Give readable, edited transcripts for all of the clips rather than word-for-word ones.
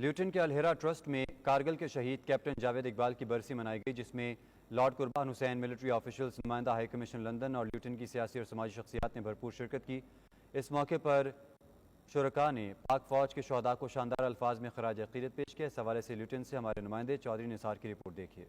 لیوٹن کے الہرا ٹرسٹ میں کارگل کے شہید کیپٹن جاوید اقبال کی برسی منائی گئی، جس میں لارڈ قربان حسین، ملٹری آفیشلز، نمائندہ ہائی کمیشن لندن اور لیوٹن کی سیاسی اور سماجی شخصیات نے بھرپور شرکت کی۔ اس موقع پر شرکاء نے پاک فوج کے شہداء کو شاندار الفاظ میں خراج عقیدت پیش کیا۔ اس حوالے سے لیوٹن سے ہمارے نمائندے چودھری نثار کی رپورٹ دیکھیے۔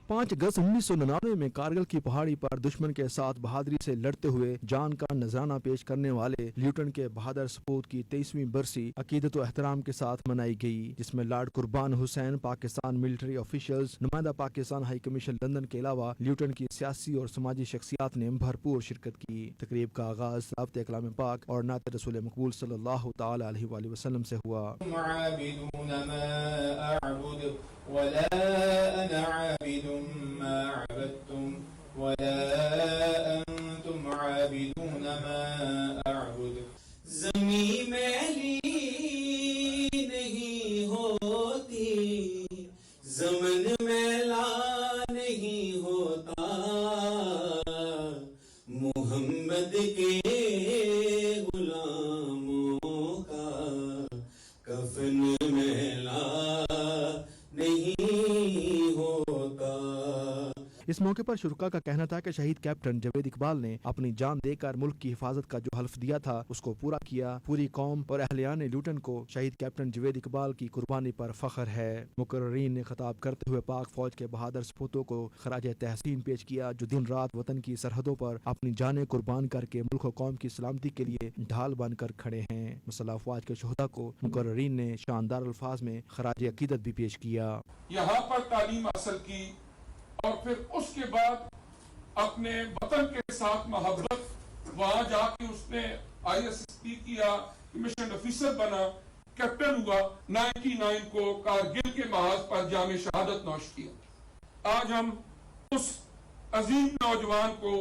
5 اگست 1999 میں کارگل کی پہاڑی پر دشمن کے ساتھ بہادری سے لڑتے ہوئے جان کا نذرانہ پیش کرنے والے لیوٹن کے بہادر سپوت کی 23ویں برسی عقیدت و احترام کے ساتھ منائی گئی، جس میں لارڈ قربان حسین، پاکستان ملٹری آفیشلز، نمائندہ پاکستان ہائی کمیشن لندن کے علاوہ لیوٹن کی سیاسی اور سماجی شخصیات نے بھرپور شرکت کی۔ تقریب کا آغاز ضابطۂ کلام پاک اور نعت رسول مقبول صلی اللہ تعالی علیہ وآلہ وسلم سے ہوا۔ ولا أنا عابد ما عبدتم ولا أنتم عابدون ما أعبد۔ زمین میلی نہیں ہوتی، زمن میلا نہیں ہوتا، محمد کے غلاموں کا کفن میلا نہیں ہوتا۔ اس موقع پر شرکاء کا کہنا تھا کہ شہید کیپٹن جاوید اقبال نے اپنی جان دے کر ملک کی حفاظت کا جو حلف دیا تھا اس کو پورا کیا۔ پوری قوم اور اہلیان لیوٹن کو شہید کیپٹن جاوید اقبال کی قربانی پر فخر ہے۔ مقررین نے خطاب کرتے ہوئے پاک فوج کے بہادر سپوتوں کو خراج تحسین پیش کیا، جو دن رات وطن کی سرحدوں پر اپنی جانیں قربان کر کے ملک و قوم کی سلامتی کے لیے ڈھال بن کر کھڑے ہیں۔ مسلح افواج کے شہداء کو مقررین نے شاندار الفاظ میں خراج عقیدت بھی پیش کیا۔ یہاں پر تعلیم حاصل کی اور پھر اس کے بعد اپنے وطن کے ساتھ محبت، وہاں جا کے اس نے ISSP کیا، کمیشن آفیسر بنا، کیپٹن ہوا، 99 کو کارگل کے محاذ پر جام شہادت نوش کیا۔ آج ہم اس عظیم نوجوان کو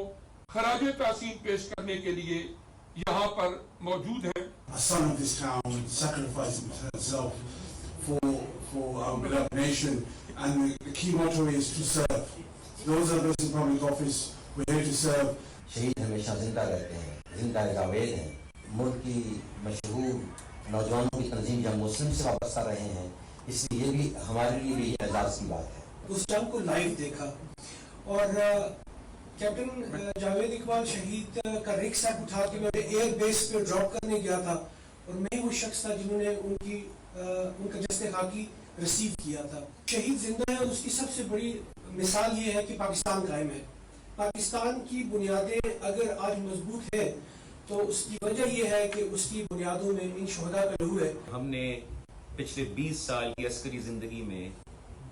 خراج تحسین پیش کرنے کے لیے یہاں پر موجود ہیں۔ A son of this town sacrificing himself for our beloved nation, and the key motto is to serve. Those of us in public office, we're here to serve. شہید ہمیشہ زندہ رہتے ہیں، زندہ جاوید ہیں۔ ملک کی مشہور نوجوانوں کی تنظیم جب مسلم سے وابستہ رہے ہیں، اس لیے یہ بھی ہمارے لیے بھی اعزاز کی بات ہے۔ اس جنگ کو لائیو دیکھا اور کیپٹن جاوید اقبال شہید کا ریک سیٹ اٹھا کے میں ایئر بیس پہ ڈراپ کرنے گیا تھا، اور میں وہ شخص تھا جنہوں نے ان کا جسد خاکی ریسیو کیا تھا۔ شہید زندہ ہے اور اس کی سب سے بڑی مثال یہ ہے کہ پاکستان قائم ہے۔ پاکستان کی بنیادیں اگر آج مضبوط ہیں تو اس کی وجہ یہ ہے کہ اس کی بنیادوں میں ان شہداء کا لہو ہے۔ ہم نے پچھلے 20 سال کی عسکری زندگی میں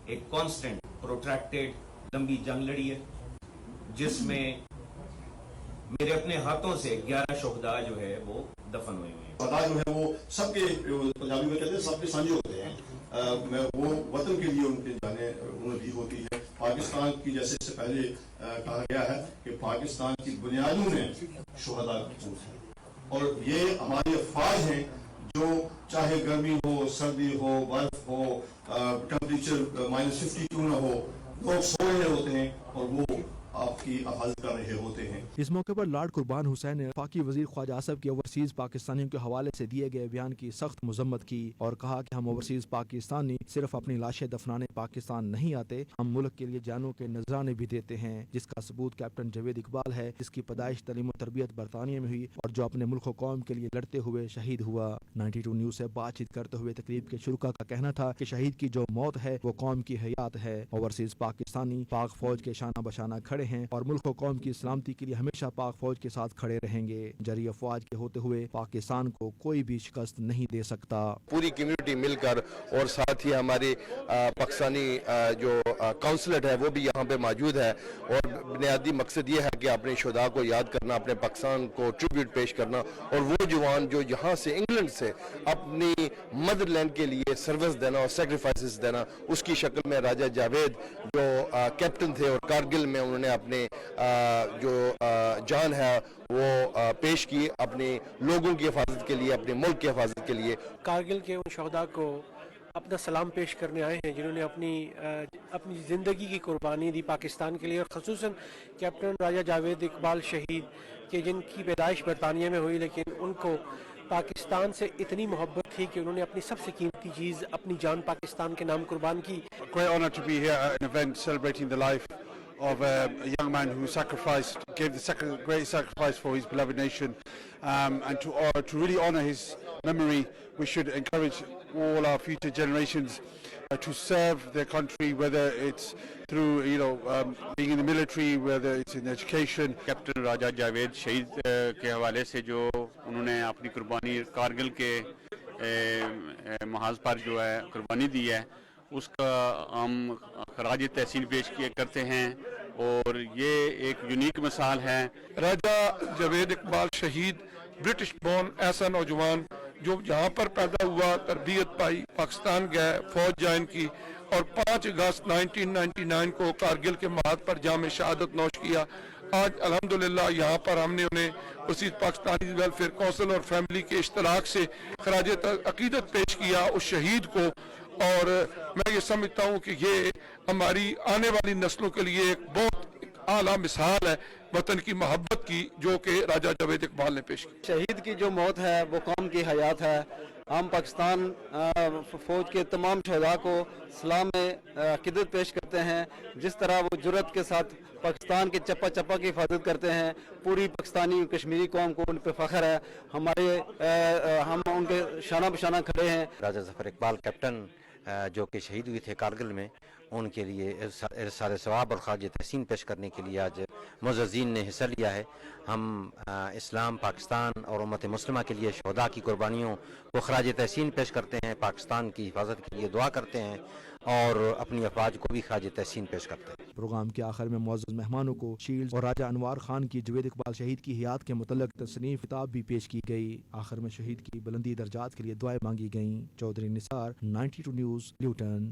ایک کانسٹنٹ پروٹریکٹڈ لمبی جنگ لڑی ہے، جس میں میرے اپنے ہاتھوں سے 11 شہداء جو ہے وہ دفن ہوئے ہیں۔ شہداء جو ہے وہ سب کے، پنجابی میں کہتے ہیں سب کے سانجے ہوتے ہیں، وہ وطن کے لیے ان کی جانیں انہوں نے دی ہوتی ہے۔ پاکستان کی جیسے اس سے پہلے کہا گیا ہے کہ پاکستان کی بنیادوں میں شہداء محفوظ ہیں، اور یہ ہماری افواج ہیں جو چاہے گرمی ہو، سردی ہو، برف ہو، ٹمپریچر -50 کیوں نہ ہو، لوگ سو رہے ہوتے ہیں اور وہ آپ کی حفاظت کر رہے ہوتے ہیں۔ اس موقع پر لارڈ قربان حسین نے وفاقی وزیر خواجہ آصف کے اوورسیز پاکستانیوں کے حوالے سے دیے گئے بیان کی سخت مذمت کی اور کہا کہ ہم اوورسیز پاکستانی صرف اپنی لاشیں دفنانے پاکستان نہیں آتے، ہم ملک کے لیے جانوں کے نذرانے بھی دیتے ہیں، جس کا ثبوت کیپٹن جاوید اقبال ہے، جس کی پیدائش تعلیم و تربیت برطانیہ میں ہوئی اور جو اپنے ملک و قوم کے لیے لڑتے ہوئے شہید ہوا۔ 92 نیوز سے بات چیت کرتے ہوئے تقریب کے شرکاء کا کہنا تھا کہ شہید کی جو موت ہے وہ قوم کی حیات ہے۔ اوورسیز پاکستانی پاک فوج کے شانہ بشانہ کھڑے ہیں اور ملک و قوم کی سلامتی کے لیے ہمیشہ پاک فوج کے ساتھ کھڑے رہیں گے۔ جری افواج کے ہوتے ہوئے پاکستان کو کوئی بھی شکست نہیں دے سکتا۔ پوری کمیونٹی مل کر اور ساتھ ہی ہماری پاکستانی جو کونسلٹ ہے وہ بھی یہاں پہ موجود ہے، اور بنیادی مقصد یہ ہے کہ اپنے شہداء کو یاد کرنا, اپنے پاکستان کو ٹریبیوٹ پیش کرنا, اور وہ جوان جو یہاں سے انگلینڈ سے اپنی مدر لینڈ کے لیے سروس دینا اور سیکریفائسز دینا, اس کی شکل میں راجہ جاوید جو کیپٹن تھے اور کارگل میں انہوں نے اپنے جو جان ہے وہ پیش کی اپنے لوگوں کی حفاظت کے لیے, اپنے ملک کی حفاظت کے لیے. کارگل کے ان شہداء کو اپنا سلام پیش کرنے آئے ہیں جنہوں نے اپنی زندگی کی قربانی دی پاکستان کے لیے, اور خصوصاً کیپٹن راجہ جاوید اقبال شہید کہ جن کی پیدائش برطانیہ میں ہوئی, لیکن ان کو پاکستان سے اتنی محبت تھی کہ انہوں نے اپنی سب سے قیمتی چیز اپنی جان پاکستان کے نام قربان کی. Great honour to be here at an event celebrating the life of a young man who gave the great sacrifice for his beloved nation, and to really honour his memory, we should encourage all our future generations to serve their country, whether it's through being in the military, whether it's in education. Captain Raja Javed شہید کے حوالے سے جو انہوں نے اپنی قربانی کارگل کے محاذ پر جو ہے قربانی دی ہے, اس کا ہم خراج تحسین پیش کرتے ہیں, اور یہ ایک یونیک مثال ہے. راجہ جاوید اقبال شہید برٹش بورن ایسا نوجوان جو یہاں پر پیدا ہوا, تربیت پائی, پاکستان گئے, فوج جوائن کی, اور 5 اگست 1999 کو کارگل کے محاذ پر جام شہادت نوش کیا. آج الحمدللہ یہاں پر ہم نے انہیں اسی پاکستانی ویلفیئر کونسل اور فیملی کے اشتراک سے خراج عقیدت پیش کیا اس شہید کو, اور میں یہ سمجھتا ہوں کہ یہ ہماری آنے والی نسلوں کے لیے ایک بہت اعلیٰ مثال ہے وطن کی محبت کی, جو کہ راجہ جاوید اقبال نے پیش کی. شہید کی جو موت ہے وہ قوم کی حیات ہے. ہم پاکستان فوج کے تمام شہداء کو سلام عقیدت پیش کرتے ہیں. جس طرح وہ جرأت کے ساتھ پاکستان کے چپا چپا کی حفاظت کرتے ہیں, پوری پاکستانی کشمیری قوم کو ان پہ فخر ہے. ہم ان کے شانہ بشانہ کھڑے ہیں. راجہ ظفر اقبال کیپٹن جو کہ شہید ہوئے تھے کارگل میں, ان کے لیے ارسال ثواب اور خراج تحسین پیش کرنے کے لیے آج معززین نے حصہ لیا ہے. ہم اسلام, پاکستان اور امت مسلمہ کے لیے شہداء کی قربانیوں کو خراج تحسین پیش کرتے ہیں, پاکستان کی حفاظت کے لیے دعا کرتے ہیں, اور اپنی افواج کو بھی خراج تحسین پیش کرتے ہیں. پروگرام کے آخر میں معزز مہمانوں کو شیلڈ اور راجہ انوار خان کی جاوید اقبال شہید کی حیات کے متعلق تصنیف کتاب بھی پیش کی گئی. آخر میں شہید کی بلندی درجات کے لیے دعائیں مانگی گئیں. چودھری نثار, 92 نیوز, لیوٹن.